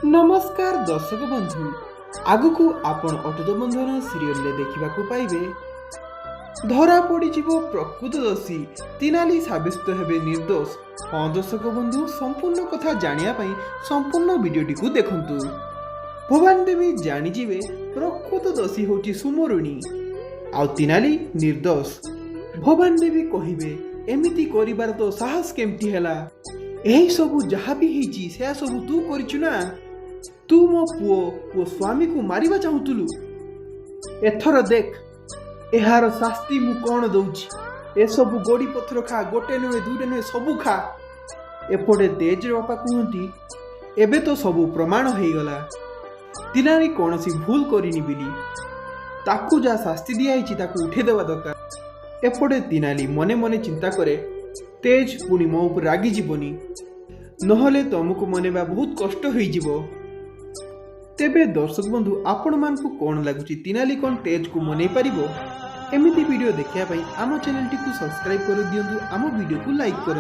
नमस्कार दर्शक बंधु आगु को आपण अटुत बंधन सीरियल रे देखा पाइबे धरा पड़ी प्रकृतदर्शी तिनाली साबित हेबे निर्दोष। हाँ दर्शक बंधु संपूर्ण कथा जानिया पई संपूर्ण वीडियोटी को देखंतु। भवानी देवी जानिजिवे प्रकृतदर्शी होची सुमरुणी आ तिनाली निर्दोष। भवानी देवी कहिबे एमिति करिबार तो साहस केमती हैला एही सबु जहा भी हिची से सबु तू करिछु ना। तू मो पुओ स्वामी को मारिबा चाहुतुलु। एथर देख एहार शास्ति मु कौन दउछि। ए सबु गोड़ी पत्थर खा गोटे नुहे दुटे नुहे सबु खा। एपटे तेज बापा कहती एबे तो सबु प्रमाण हो गला तिनाली कौनसी भूल करिनी बिली ताकू जा शास्ति दिया ताकू उठे देवा दरकार। एपटे तिनाली मने मने चिंता करे तेज पुणी मो उपर रागी जीवनी नहले तुमको मनेबा बहुत कष्ट होई जीवो। तेबे दर्शक बंधु आपण मानकु कोन लागुची तिनाली कोन तेज को मनै परिबो। एमिति वीडियो देखिया पई आम चैनल टी को सब्सक्राइब कर दियंतु, आम वीडियो को लाइक करंतु।